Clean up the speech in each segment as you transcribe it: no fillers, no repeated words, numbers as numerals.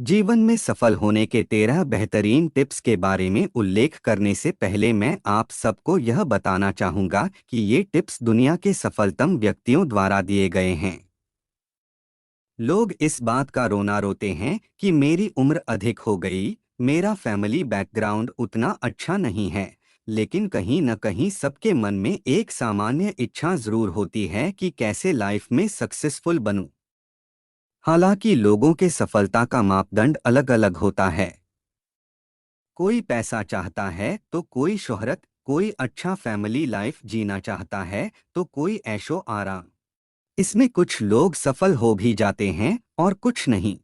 जीवन में सफल होने के 13 बेहतरीन टिप्स के बारे में उल्लेख करने से पहले मैं आप सबको यह बताना चाहूँगा कि ये टिप्स दुनिया के सफलतम व्यक्तियों द्वारा दिए गए हैं। लोग इस बात का रोना रोते हैं कि मेरी उम्र अधिक हो गई, मेरा फैमिली बैकग्राउंड उतना अच्छा नहीं है, लेकिन कहीं न कहीं सबके मन में एक सामान्य इच्छा जरूर होती है कि कैसे लाइफ में सक्सेसफुल बनूं। हालांकि लोगों के सफलता का मापदंड अलग-अलग होता है। कोई पैसा चाहता है तो कोई शोहरत, कोई अच्छा फैमिली लाइफ जीना चाहता है तो कोई ऐशो आराम। इसमें कुछ लोग सफल हो भी जाते हैं और कुछ नहीं।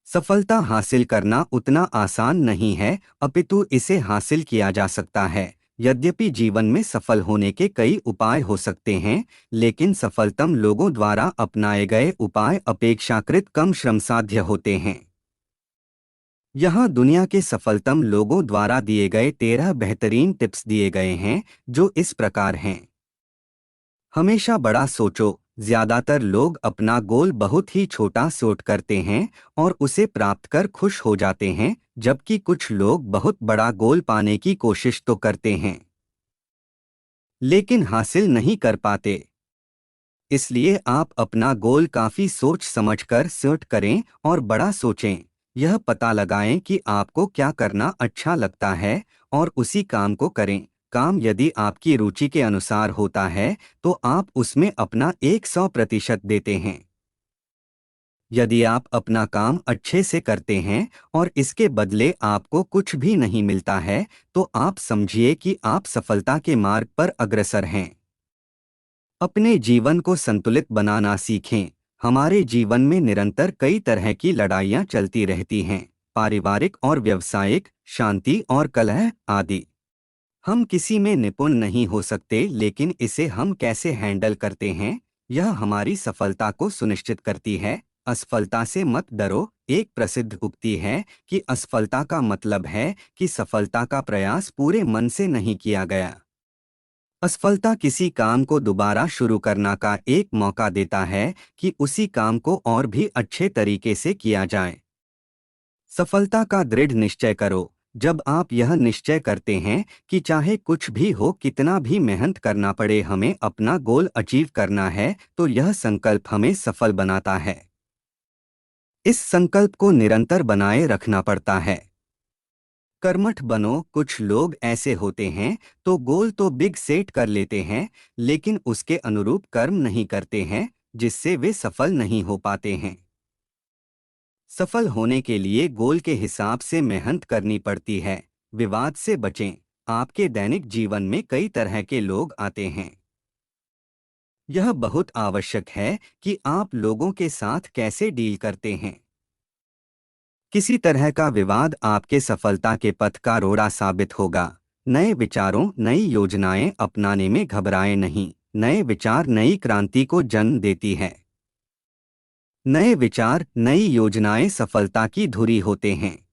सफलता हासिल करना उतना आसान नहीं है, अपितु इसे हासिल किया जा सकता है। यद्यपि जीवन में सफल होने के कई उपाय हो सकते हैं, लेकिन सफलतम लोगों द्वारा अपनाए गए उपाय अपेक्षाकृत कम श्रमसाध्य होते हैं। यहाँ दुनिया के सफलतम लोगों द्वारा दिए गए 13 बेहतरीन टिप्स दिए गए हैं, जो इस प्रकार हैं। हमेशा बड़ा सोचो। ज्यादातर लोग अपना गोल बहुत ही छोटा सेट करते हैं और उसे प्राप्त कर खुश हो जाते हैं, जबकि कुछ लोग बहुत बड़ा गोल पाने की कोशिश तो करते हैं, लेकिन हासिल नहीं कर पाते। इसलिए आप अपना गोल काफी सोच समझकर सेट करें और बड़ा सोचें। यह पता लगाएं कि आपको क्या करना अच्छा लगता है और उसी काम को करें। काम यदि आपकी रुचि के अनुसार होता है तो आप उसमें अपना 100% देते हैं। यदि आप अपना काम अच्छे से करते हैं और इसके बदले आपको कुछ भी नहीं मिलता है, तो आप समझिए कि आप सफलता के मार्ग पर अग्रसर हैं। अपने जीवन को संतुलित बनाना सीखें। हमारे जीवन में निरंतर कई तरह की लड़ाइयाँ चलती रहती हैं, पारिवारिक और व्यावसायिक, शांति और कलह आदि। हम किसी में निपुण नहीं हो सकते, लेकिन इसे हम कैसे हैंडल करते हैं, यह हमारी सफलता को सुनिश्चित करती है। असफलता से मत डरो। एक प्रसिद्ध उक्ति है कि असफलता का मतलब है कि सफलता का प्रयास पूरे मन से नहीं किया गया। असफलता किसी काम को दोबारा शुरू करना का एक मौका देता है कि उसी काम को और भी अच्छे तरीके से किया जाए। सफलता का दृढ़ निश्चय करो। जब आप यह निश्चय करते हैं कि चाहे कुछ भी हो, कितना भी मेहनत करना पड़े, हमें अपना गोल अचीव करना है, तो यह संकल्प हमें सफल बनाता है। इस संकल्प को निरंतर बनाए रखना पड़ता है। कर्मठ बनो। कुछ लोग ऐसे होते हैं तो गोल तो बिग सेट कर लेते हैं, लेकिन उसके अनुरूप कर्म नहीं करते हैं, जिससे वे सफल नहीं हो पाते हैं। सफल होने के लिए गोल के हिसाब से मेहनत करनी पड़ती है। विवाद से बचें। आपके दैनिक जीवन में कई तरह के लोग आते हैं। यह बहुत आवश्यक है कि आप लोगों के साथ कैसे डील करते हैं। किसी तरह का विवाद आपके सफलता के पथ का रोड़ा साबित होगा। नए विचारों, नई योजनाएं अपनाने में घबराएं नहीं। नए विचार नई क्रांति को जन्म देती है। नए विचार, नई योजनाएं सफलता की धुरी होते हैं।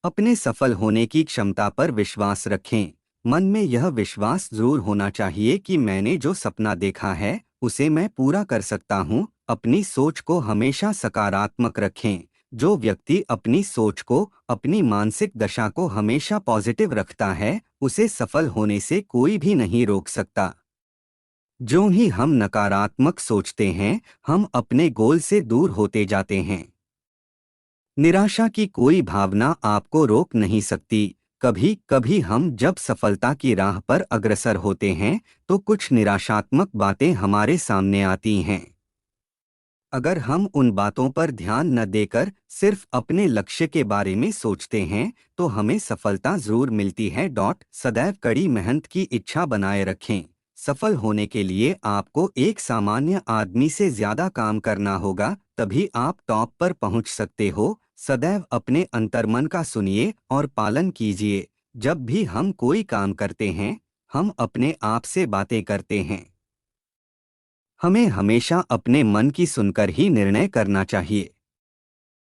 अपने सफल होने की क्षमता पर विश्वास रखें। मन में यह विश्वास जरूर होना चाहिए कि मैंने जो सपना देखा है उसे मैं पूरा कर सकता हूँ। अपनी सोच को हमेशा सकारात्मक रखें। जो व्यक्ति अपनी सोच को, अपनी मानसिक दशा को हमेशा पॉजिटिव रखता है, उसे सफल होने से कोई भी नहीं रोक सकता। जो ही हम नकारात्मक सोचते हैं, हम अपने गोल से दूर होते जाते हैं। निराशा की कोई भावना आपको रोक नहीं सकती। कभी कभी हम जब सफलता की राह पर अग्रसर होते हैं तो कुछ निराशात्मक बातें हमारे सामने आती हैं। अगर हम उन बातों पर ध्यान न देकर सिर्फ अपने लक्ष्य के बारे में सोचते हैं तो हमें सफलता जरूर मिलती है। सदैव कड़ी मेहनत की इच्छा बनाए रखें। सफल होने के लिए आपको एक सामान्य आदमी से ज्यादा काम करना होगा, तभी आप टॉप पर पहुंच सकते हो। सदैव अपने अंतर्मन का सुनिए और पालन कीजिए। जब भी हम कोई काम करते हैं, हम अपने आप से बातें करते हैं। हमें हमेशा अपने मन की सुनकर ही निर्णय करना चाहिए।